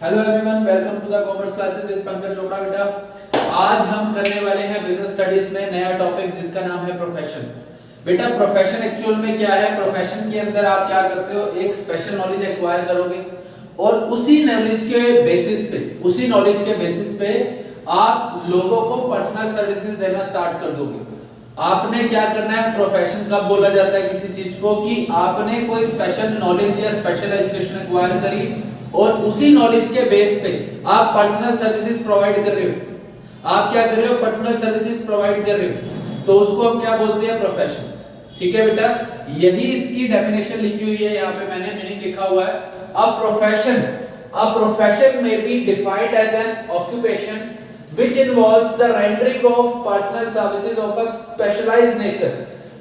Hello everyone, welcome to the commerce classes with Pankaj Chopra. बेटा आज हम करने वाले हैं बिजनेस स्टडीज में नया टॉपिक जिसका नाम है प्रोफेशन। बेटा प्रोफेशन एक्चुअल में क्या है? प्रोफेशन के अंदर आप क्या करते हो, एक स्पेशल नॉलेज एक्वायर करोगे और उसी नॉलेज के बेसिस पे आप लोगों को पर्सनल सर्विसेज देना स्टार्ट कर दोगे। आपने क्या करना है, प्रोफेशन कब बोला जाता है किसी चीज को कि आपने कोई स्पेशल नॉलेज या स्पेशल एजुकेशन एक्वायर करी और उसी नॉलेज के बेस पे आप पर्सनल सर्विसेज प्रोवाइड कर रहे हो। आप क्या कर रहे हो, पर्सनल सर्विसेज प्रोवाइड कर रहे हो, तो उसको हम क्या बोलते हैं, प्रोफेशन। ठीक है बेटा, यही इसकी डेफिनेशन लिखी हुई है, यहाँ पे मैंने मीनिंग लिखा हुआ है। A profession may be defined as an occupation which involves the rendering of personal services of a specialized nature।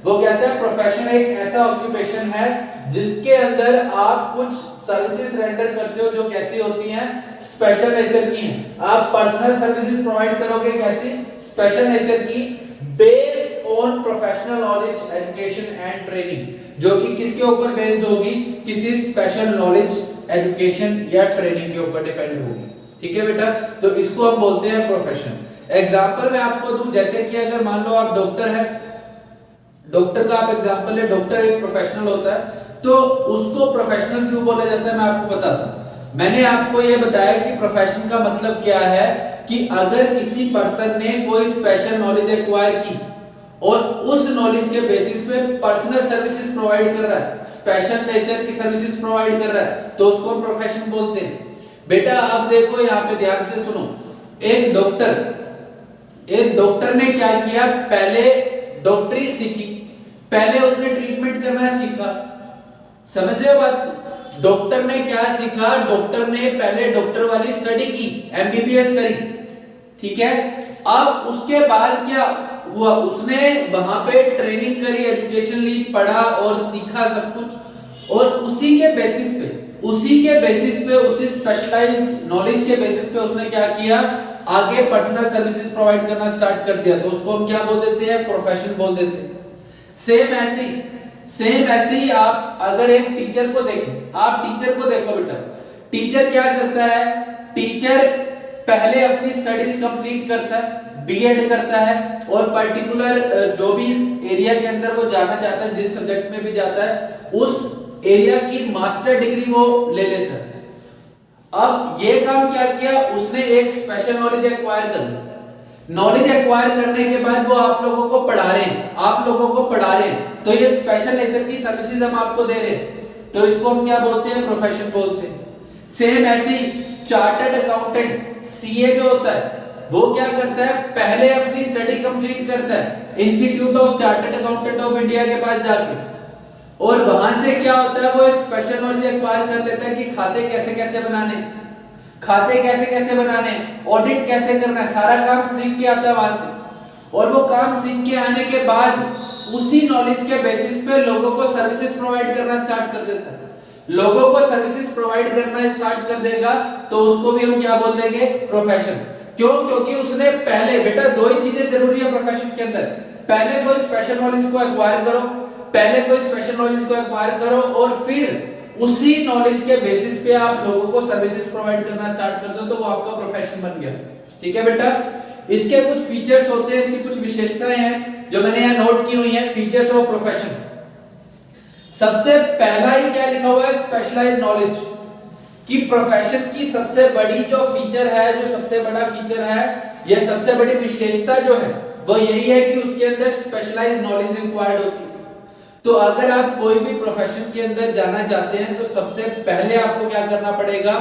वो कहते हैं प्रोफेशन एक ऐसा ऑक्यूपेशन है जिसके अंदर आप कुछ सर्विसेज रेंडर करते हो जो कैसी होती हैं, स्पेशल नेचर की हैं। आप पर्सनल सर्विसेज प्रोवाइड करोगे कैसी, स्पेशल नेचर की, based on professional knowledge, education and training, जो कि किसके ऊपर बेस्ड होगी, किसी स्पेशल नॉलेज, एजुकेशन या ट्रेनिंग के ऊपर डिपेंड होगी। ठीक है बेटा, तो इसको हम बोलते हैं प्रोफेशन। एग्जांपल मैं आपको दूं, जैसे कि अगर मान लो आप डॉक्टर है, डॉक्टर का आप एग्जांपल ले, डॉक्टर एक प्रोफेशनल होता है, तो उसको प्रोफेशनल क्यों बोला जाता है मैं आपको बताता हूं। मैंने आपको ये बताया कि प्रोफेशन का मतलब क्या है कि अगर किसी पर्सन ने कोई स्पेशल नॉलेज एक्वायर की और उस नॉलेज के बेसिस पे पर्सनल सर्विसेज प्रोवाइड कर रहा है, स्पेशल नेचर की सर्विसेज प्रोवाइड कर रहा है, तो उसको प्रोफेशन बोलते हैं। बेटा आप देखो यहाँ पे ध्यान से सुनो, एक डॉक्टर ने क्या किया, पहले डॉक्टरी सीखी, पहले उसने ट्रीटमेंट करना सीखा। समझ रहे हो बात? डॉक्टर ने क्या सीखा, डॉक्टर ने पहले डॉक्टर वाली स्टडी की, एमबीबीएस करी। ठीक है, अब उसके बाद क्या हुआ, उसने वहां पे ट्रेनिंग करी, एजुकेशन ली, पढ़ा और सीखा सब कुछ, और उसी के बेसिस पे उसी स्पेशलाइज्ड नॉलेज के बेसिस पे उसने क्या किया, आगे पर्सनल सर्विसेज प्रोवाइड करना स्टार्ट कर दिया, तो उसको हम क्या बोल देते हैं, प्रोफेशन बोल देते हैं। सेम ऐसे ही आप अगर एक टीचर को देखें, आप टीचर को देखो बेटा, टीचर क्या करता है, टीचर पहले अपनी स्टडीज कंप्लीट करता है, बीएड करता है, और पर्टिकुलर जो भी एरिया के अंदर वो जाना चाहता है, जिस सब्जेक्ट में भी जाता है, उस एरिया की मास्टर डिग्री वो ले लेता है। अब ये काम क्या किया, उसने एक स्पेशल नॉलेज एक्वायर कर ली। नॉलेज एक्वायर करने के बाद वो आप लोगों को पढ़ा रहे हैं, तो ये स्पेशल नेचर की सर्विसेज हम आपको दे रहे हैं, तो इसको हम क्या बोलते हैं, प्रोफेशन बोलते हैं। सेम ऐसे ही चार्टर्ड अकाउंटेंट, सीए जो होता है, वो क्या करता है, पहले अपनी स्टडी कंप्लीट करता है institute of chartered accountant of India के पास जाके, और वहां से क्या होता है, वो एक स्पेशल नॉलेज एक्वायर कर लेता है कि खाते कैसे कैसे बनाने, ऑडिट कैसे करना है, सारा काम सीख के आता है वहां से। और वो काम सीख के आने के बाद उसी नॉलेज के बेसिस पे लोगों को सर्विसेज प्रोवाइड करना स्टार्ट कर देता है। लोगों को सर्विसेज प्रोवाइड करना स्टार्ट कर देगा तो उसको भी हम क्या बोल देंगे, प्रोफेशन। क्यों? क्योंकि उसने पहले, बेटा दो ही चीजें जरूरी है प्रोफेशन के अंदर, पहले कोई स्पेशल नॉलेज को एक्वायर करो, और फिर उसी नॉलेज के बेसिस पे आप लोगों को सर्विसेज प्रोवाइड करना स्टार्ट कर दो, तो वो आपका प्रोफेशन बन गया। ठीक है बेटा, इसके कुछ फीचर्स होते हैं, इसकी कुछ विशेषताएं हैं जो मैंने यहाँ नोट की हुई हैं, फीचर्स ऑफ प्रोफेशन। सबसे पहला ही क्या लिखा हुआ है, स्पेशलाइज्ड नॉलेज, कि प्रोफेशन की सबसे बड़ी जो फीचर है, जो सबसे बड़ा फीचर है, या सबसे बड़ी विशेषता जो है, वो यही है कि उसके अंदर स्पेशलाइज्ड नॉलेज रिक्वायर्ड होती है। तो अगर आप कोई भी प्रोफेशन के अंदर जाना चाहते हैं, तो सबसे पहले आपको क्या करना पड़ेगा,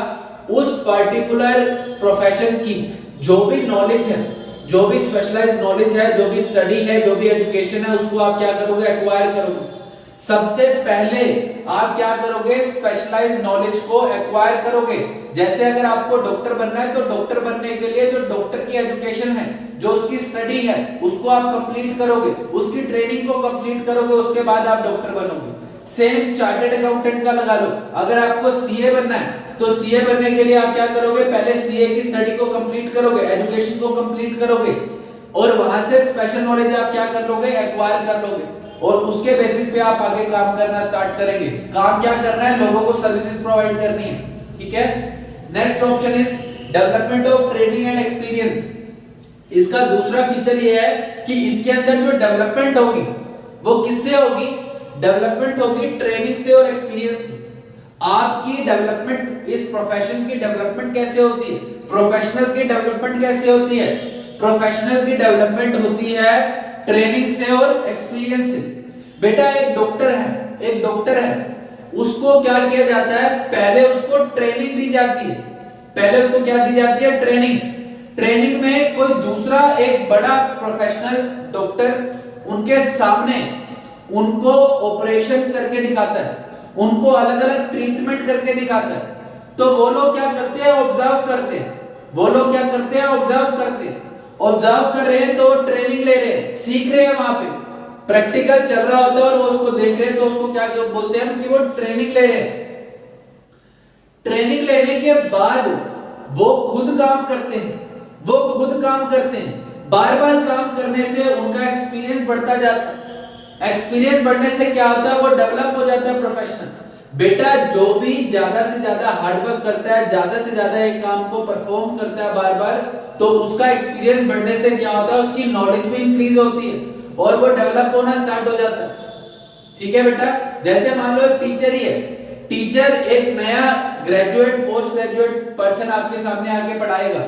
उस पर्टिकुलर प्रोफेशन की जो भी नॉलेज है, जो भी स्पेशलाइज्ड नॉलेज है, जो भी स्टडी है, जो भी एजुकेशन है, उसको आप क्या करोगे, एक्वायर करोगे। सबसे पहले आप क्या करोगे, स्पेशलाइज्ड नॉलेज को एक्वायर करोगे। जैसे अगर आपको डॉक्टर बनना है, तो डॉक्टर बनने के लिए जो डॉक्टर की एजुकेशन है, जो उसकी स्टडी है, उसको आप कंप्लीट करोगे, उसकी ट्रेनिंग को कंप्लीट करोगे, उसके बाद आप डॉक्टर बनोगे। सेम चार्टर्ड अकाउंटेंट का लगा लो, अगर आपको सीए बनना है, तो सीए बनने के लिए आप क्या करोगे, पहले सीए की स्टडी को कंप्लीट करोगे, एजुकेशन को कंप्लीट करोगे, और वहां से स्पेशल नॉलेज आप क्या कर लोगे, एक्वायर कर लोगे, और उसके बेसिस पे आप आगे काम करना स्टार्ट करेंगे। काम क्या करना है, लोगों को सर्विसेज प्रोवाइड करनी है। ठीक है, next option is development of training and experience. इसका दूसरा फीचर ये है कि इसके अंदर जो डेवलपमेंट होगी वो किससे होगी? डेवलपमेंट होगी ट्रेनिंग से और एक्सपीरियंस से। आपकी डेवलपमेंट, इस प्रोफेशन की डेवलपमेंट कैसे होती है? प्रोफेशनल की डेवलपमेंट कैसे होती है? प्रोफेशनल की डेवलपमेंट होती है ट्रेनिंग से और एक्सपीरियंस से। बेटा एक डॉक्टर है, उसको क्या किया जाता है? पहले उसको ट्रेनिंग दी जाती है। पहले उसको क्या दी जाती है? ट्रेनिंग। ट्रेनिंग में कोई दूसरा एक बड़ा प्रोफेशनल डॉक्टर उनके सामने उनको ऑपरेशन करके दिखाता है, उनको अलग अलग ट्रीटमेंट करके दिखाता है। तो वो लोग क्या करते हैं? ऑब्जर्व करते हैं। वो लोग क्या करते हैं? ऑब्जर्व करते हैं। ऑब्जर्व कर रहे हैं तो ट्रेनिंग ले रहे हैं, सीख रहे हैं। वहां पे प्रैक्टिकल चल रहा होता है और वो उसको देख रहे हैं, तो उसको क्या बोलते हैं कि वो ट्रेनिंग ले रहे हैं। ट्रेनिंग लेने के बाद वो खुद काम करते हैं, वो खुद काम करते हैं। बार बार काम करने से उनका एक्सपीरियंस बढ़ता जाता है। एक्सपीरियंस बढ़ने से क्या होता है? वो डेवलप हो जाता है प्रोफेशनल। बेटा जो भी ज्यादा से ज्यादा हार्डवर्क करता है, ज्यादा से ज्यादा एक काम को परफॉर्म करता है बार बार, तो उसका एक्सपीरियंस बढ़ने से क्या होता है? उसकी नॉलेज भी इंक्रीज होती है और वो डेवलप होना स्टार्ट हो जाता है। ठीक है बेटा, जैसे मान लो एक टीचर ही है, टीचर एक नया ग्रेजुएट पोस्ट ग्रेजुएट पर्सन आपके सामने आके पढ़ाएगा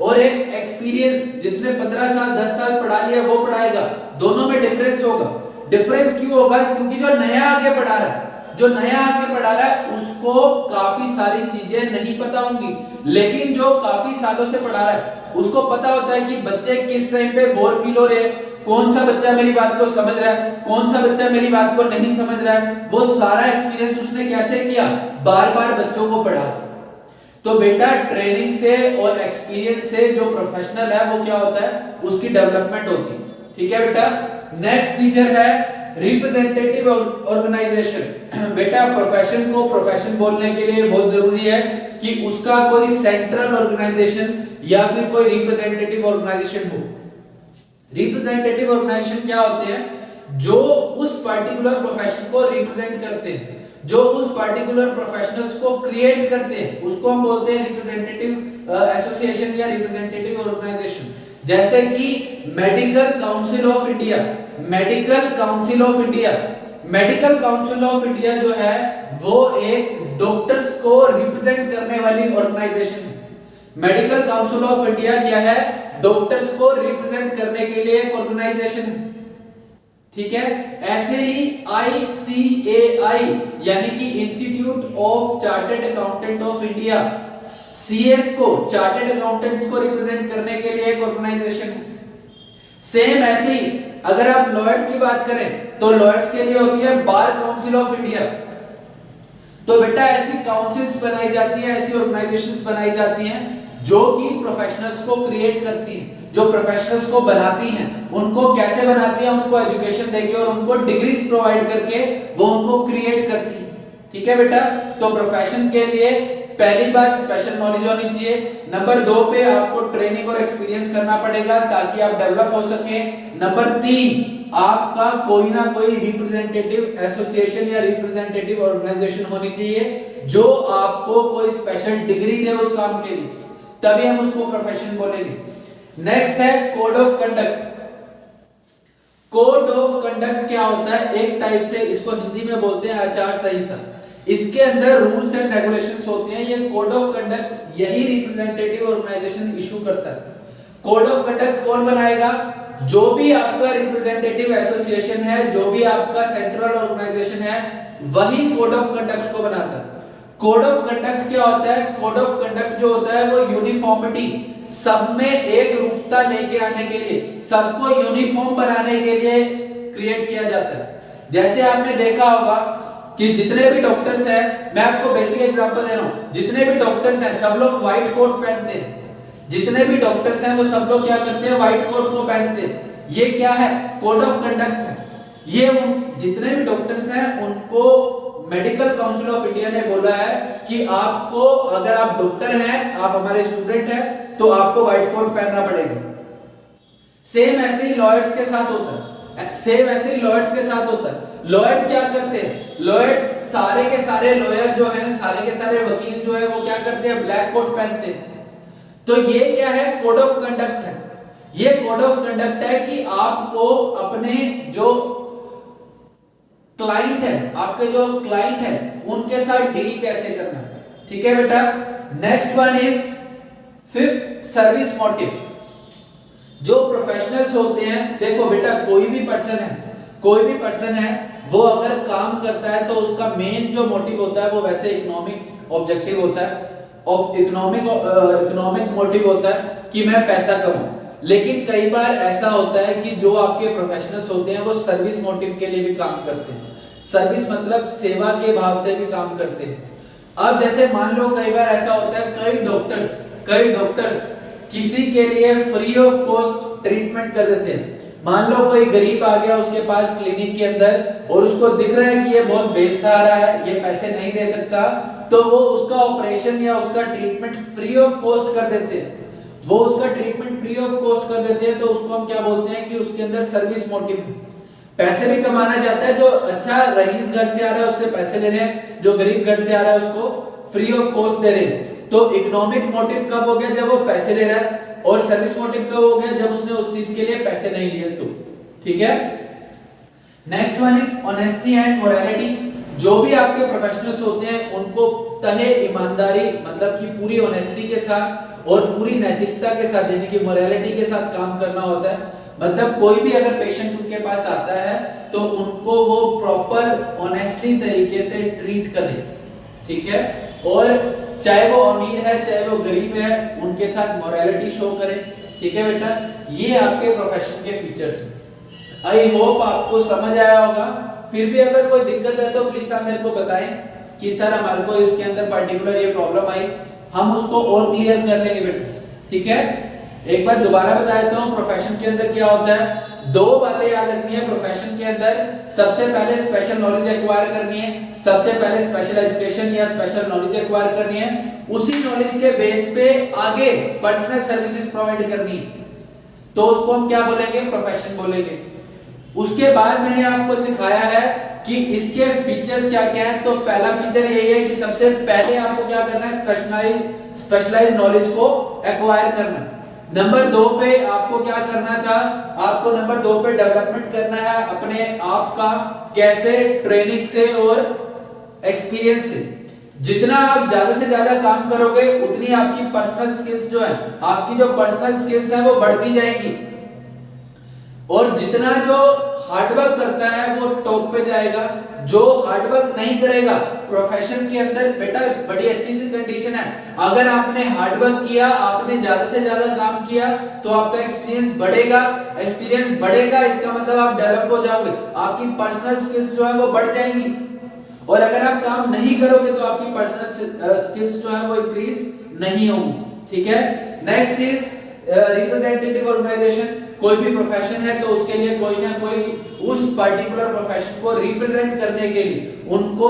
और एक एक्सपीरियंस जिसने 15 साल 10 साल पढ़ा लिया वो पढ़ाएगा। दोनों में डिफरेंस होगा। डिफरेंस क्यों होगा? क्योंकि जो नया आगे पढ़ा रहा है, जो नया आगे पढ़ा रहा है उसको काफी सारी चीजें नहीं पता होंगी, लेकिन जो काफी सालों से पढ़ा रहा है उसको पता होता है कि बच्चे किस टाइम पे बोर फील हो रहे हैं, कौन सा बच्चा मेरी बात को समझ रहा है, कौन सा बच्चा मेरी बात को नहीं समझ रहा है। वो सारा एक्सपीरियंस उसने कैसे किया? बार बार बच्चों को पढ़ा। तो बेटा ट्रेनिंग से और एक्सपीरियंस से जो प्रोफेशनल है वो क्या होता है? उसकी डेवलपमेंट होती है। ठीक है बेटा, नेक्स्ट फीचर है रिप्रेजेंटेटिव ऑर्गेनाइजेशन। बेटा प्रोफेशन को प्रोफेशन बोलने के लिए बहुत जरूरी है कि उसका कोई सेंट्रल ऑर्गेनाइजेशन या फिर कोई रिप्रेजेंटेटिव ऑर्गेनाइजेशन हो। रिप्रेजेंटेटिव ऑर्गेनाइजेशन क्या होते हैं? जो उस पर्टिकुलर प्रोफेशन को रिप्रेजेंट करते हैं, जो उस पर्टिकुलर प्रोफेशनल्स को क्रिएट करते हैं, उसको हम बोलते हैं रिप्रेजेंटेटिव एसोसिएशन या रिप्रेजेंटेटिव ऑर्गेनाइजेशन। जैसे कि medical council of India, medical council of India, medical council of India जो है वो एक डॉक्टर्स को रिप्रेजेंट करने वाली ऑर्गेनाइजेशन है। मेडिकल काउंसिल ऑफ इंडिया क्या है? डॉक्टर्स को रिप्रेजेंट करने के लिए एक ऑर्गेनाइजेशन है। ठीक है, ऐसे ही ICAI यानी कि institute of chartered accountant of India, CS को, चार्टर्ड अकाउंटेंट्स को रिप्रेजेंट करने के लिए एक ऑर्गेनाइजेशन है। सेम ऐसे ही अगर आप लॉयर्स की बात करें तो लॉयर्स के लिए होती है बार काउंसिल ऑफ इंडिया। तो बेटा ऐसी काउंसिल्स बनाई जाती हैं, ऐसी ऑर्गेनाइजेशंस बनाई जाती हैं जो कि प्रोफेशनल्स को क्रिएट करती हैं, जो प्रोफेशनल्स को बनाती हैं। उनको कैसे बनाती हैं? उनको एजुकेशन देके और उनको डिग्रीज प्रोवाइड करके वो उनको क्रिएट करती है। ठीक है बेटा, तो प्रोफेशन के लिए पहली बात स्पेशल नॉलेज होनी चाहिए। नंबर 2 पे आपको ट्रेनिंग और एक्सपीरियंस करना पड़ेगा ताकि आप डेवलप हो सके। नंबर 3 आपका कोई ना कोई रिप्रेजेंटेटिव एसोसिएशन या रिप्रेजेंटेटिव ऑर्गेनाइजेशन होनी चाहिए जो आपको कोई स्पेशल डिग्री दे उस काम के लिए, तभी हम उसको प्रोफेशन बोलेंगे। नेक्स्ट है code of conduct. Code of conduct क्या होता है? एक टाइप से इसको हिंदी में बोलते हैं आचार संहिता। इसके अंदर रूल्स एंड रेगुलेशंस होते हैं। ये कोड ऑफ कंडक्ट यही रिप्रेजेंटेटिव ऑर्गेनाइजेशन इशू करता है। कोड ऑफ कंडक्ट कौन बनाएगा? जो भी आपका रिप्रेजेंटेटिव एसोसिएशन है, जो भी आपका सेंट्रल ऑर्गेनाइजेशन है, वही कोड ऑफ कंडक्ट को बनाता है। कोड ऑफ कंडक्ट क्या होता है? कोड ऑफ कंडक्ट जो होता है वो यूनिफॉर्मिटी, सब में एक रूपता लेके आने के लिए, सबको यूनिफॉर्म बनाने के लिए क्रिएट किया जाता है। जैसे आपने देखा होगा कि जितने भी डॉक्टर्स हैं, मैं आपको बेसिक एग्जांपल दे रहा हूं, जितने भी डॉक्टर्स हैं सब लोग व्हाइट कोट पहनते हैं। जितने भी डॉक्टर्स हैं वो सब लोग क्या करते हैं? व्हाइट कोट को पहनते हैं। ये क्या है? कोड ऑफ कंडक्ट है। ये जितने भी डॉक्टर्स हैं उनको मेडिकल काउंसिल ऑफ इंडिया ने बोला है कि आपको, अगर आप डॉक्टर हैं, आप हमारे स्टूडेंट हैं, तो आपको व्हाइट कोट पहनना पड़ेगा। सेम ऐसे ही लॉयर्स के साथ होता है। लॉयर्स क्या करते हैं? लॉयर्स सारे के सारे लॉयर जो हैं, सारे के सारे वकील जो है वो क्या करते हैं, ब्लैक कोट पहनते हैं। तो ये क्या है, कोड ऑफ कंडक्ट है। ये कोड ऑफ कंडक्ट है कि आपको अपने जो क्लाइंट है, आपके जो क्लाइंट है उनके साथ डील कैसे करना है। ठीक है बेटा। Next one is fifth, service motive. जो प्रोफेशनल्स होते हैं, देखो बेटा कोई भी पर्सन है वो अगर काम करता है तो उसका मेन जो मोटिव होता है वो वैसे इकोनॉमिक ऑब्जेक्टिव होता है, और इकोनॉमिक मोटिव होता है कि मैं पैसा कमाऊं। लेकिन कई बार ऐसा होता है कि जो आपके प्रोफेशनल्स होते हैं वो सर्विस मोटिव के लिए भी काम करते हैं। सर्विस मतलब सेवा के भाव से भी काम करते हैं। अब जैसे मान लो कई बार ऐसा होता है, कई डॉक्टर्स किसी के लिए फ्री ऑफ कॉस्ट ट्रीटमेंट कर देते हैं। मान लो कोई गरीब आ गया उसके पास क्लिनिक के अंदर और उसको दिख रहा है कि ये बहुत बेसहारा है, ये पैसे नहीं दे सकता, तो वो उसका ऑपरेशन या उसका ट्रीटमेंट फ्री ऑफ कॉस्ट कर देते हैं। वो उसका ट्रीटमेंट फ्री ऑफ कॉस्ट कर देते हैं, तो उसको हम क्या बोलते हैं कि उसके अंदर सर्विस मोटिव है। पैसे भी कमाना चाहता है, जो अच्छा रईस घर से आ रहा है उससे पैसे ले रहे हैं, जो गरीब घर से आ रहा है उसको फ्री ऑफ कॉस्ट दे रहे हैं। तो इकोनॉमिक मोटिव कब हो गया, जब वो पैसे ले रहा है, और सर्विस मोटिव कब हो गया, जब उसने उस चीज के लिए पैसे नहीं लिए। तो ठीक है। Next one is honesty and morality. जो भी आपके प्रोफेशनल्स होते हैं उनको तहे ईमानदारी, मतलब कि पूरी ऑनेस्टी के साथ और पूरी नैतिकता के साथ, यानी कि मोरालिटी के साथ काम करना होता है। मतलब कोई भी अगर पेशेंट उनके पास आता है तो उनको वो प्रॉपर ऑनेस्टली तरीके से ट्रीट करें। ठीक है। और चाहे वो अमीर है चाहे वो गरीब है, उनके साथ मोरालिटी शो करें। ठीक है बेटा। ये आपके प्रोफेशन के फीचर्स हैं। आई होप आपको समझ आया होगा। फिर भी अगर कोई दिक्कत है तो प्लीज आप मेरे को बताएं कि सर हमारे को इसके अंदर पर्टिकुलर ये प्रॉब्लम आई, हम उसको और क्लियर कर लेंगे बेटा। ठीक है। एक बार दोबारा बता देता हूं, प्रोफेशन के अंदर क्या होता है। दो बातें याद रखनी है प्रोफेशन के अंदर। सबसे पहले स्पेशल नॉलेज एक्वायर करनी है, सबसे पहले स्पेशल एजुकेशन या स्पेशल नॉलेज एक्वायर करनी है। उसी नॉलेज के बेस पे आगे पर्सनल सर्विसेज प्रोवाइड करनी है, तो उसको हम क्या बोलेंगे, प्रोफेशन बोलेंगे। उसके बाद मैंने आपको सिखाया है कि इसके फीचर्स क्या क्या हैं। तो पहला फीचर यही है कि सबसे पहले आपको क्या करना है, स्पेशलाइज्ड नॉलेज को एक्वायर करना है। नंबर 2 पे आपको क्या करना था, आपको नंबर 2 पे डेवलपमेंट करना है अपने आप का। कैसे, ट्रेनिंग से और एक्सपीरियंस से। जितना आप ज्यादा से ज्यादा काम करोगे उतनी आपकी पर्सनल स्किल्स जो है, आपकी जो पर्सनल स्किल्स है वो बढ़ती जाएगी। और जितना जो हार्डवर्क करता है वो टॉप पे जाएगा। जो हार्डवर्क नहीं करेगा, प्रोफेशन के अंदर बेटा बड़ी अच्छी सी कंडीशन है, अगर आपने हार्डवर्क किया, आपने ज्यादा से ज्यादा काम किया तो आपका एक्सपीरियंस बढ़ेगा। एक्सपीरियंस बढ़ेगा इसका मतलब आप डेवलप हो जाओगे, आपकी पर्सनल स्किल्स जो है वो बढ़ जाएंगी। और अगर आप काम नहीं करोगे तो आपकी पर्सनल स्किल्स जो है वो इंक्रीज नहीं होंगी। ठीक है। Next is representative organisation. कोई भी प्रोफेशन है तो उसके लिए कोई ना कोई उस पर्टिकुलर प्रोफेशन को रिप्रेजेंट करने के लिए, उनको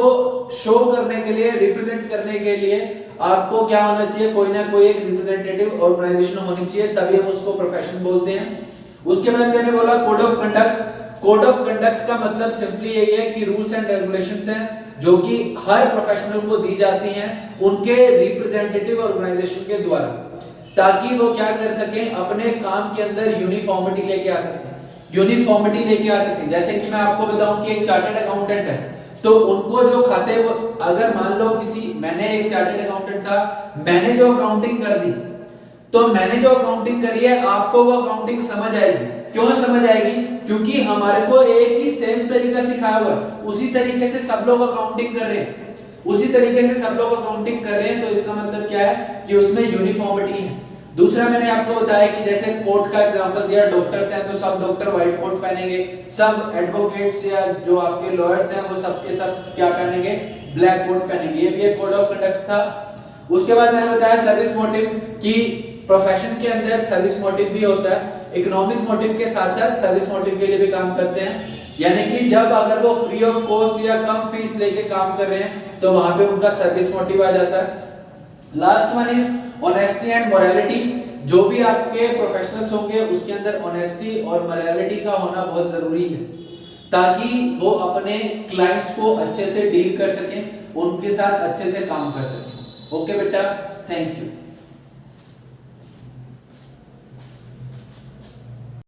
शो करने के लिए, रिप्रेजेंट करने के लिए आपको क्या होना चाहिए, कोई ना कोई एक रिप्रेजेंटेटिव ऑर्गेनाइजेशन होनी चाहिए, तभी हम उसको प्रोफेशन बोलते हैं। उसके बाद मैंने बोला code of conduct. Code of conduct का मतलब सिंपली यही है कि रूल्स एंड रेगुलेशंस हैं जो कि हर प्रोफेशनल को दी जाती हैं उनके रिप्रेजेंटेटिव ऑर्गेनाइजेशन के द्वारा, ताकि वो क्या कर सके, अपने काम के अंदर यूनिफॉर्मिटी लेके आ सके। यूनिफॉर्मिटी लेके आ सके। जैसे कि मैं आपको बताऊं कि एक चार्टर्ड अकाउंटेंट है तो उनको जो खाते, वो अगर मान लो मैंने एक चार्टर्ड अकाउंटेंट था, मैंने जो अकाउंटिंग कर दी, तो मैंने जो अकाउंटिंग करी है आपको वो अकाउंटिंग समझ आएगी। क्यों समझ आएगी? क्योंकि हमारे को एक ही सेम तरीका सिखाया हुआ, उसी तरीके से सब लोग अकाउंटिंग कर रहे हैं, उसी तरीके से सब लोग अकाउंटिंग कर रहे हैं। तो इसका मतलब क्या है कि उसमें यूनिफॉर्मिटी है। दूसरा मैंने आपको बताया कि जैसे कोट का एग्जांपल दिया, डॉक्टर्स हैं तो सब डॉक्टर व्हाइट कोट पहनेंगे, सब एडवोकेट्स या जो आपके लॉयर्स हैं वो सब के सब क्या पहनेंगे, ब्लैक कोट पहनेंगे। ये भी एक कोड ऑफ कंडक्ट था। उसके बाद मैंने बताया सर्विस मोटिव, कि प्रोफेशन के अंदर सर्विस मोटिव भी होता है। इकोनॉमिक मोटिव के साथ साथ सर्विस मोटिव के लिए भी काम करते हैं, यानी कि जब अगर वो फ्री ऑफ कॉस्ट या कम फीस लेके काम कर रहे हैं तो वहां पे उनका सर्विस मोटिव आ जाता है। Last one is honesty and morality. जो भी आपके प्रोफेशनल्स होंगे उसके अंदर ऑनेस्टी और मोरालिटी का होना बहुत जरूरी है। ताकि वो अपने क्लाइंट्स को अच्छे से डील कर सकें, उनके साथ अच्छे से काम कर सकें। ओके बेटा, थैंक यू।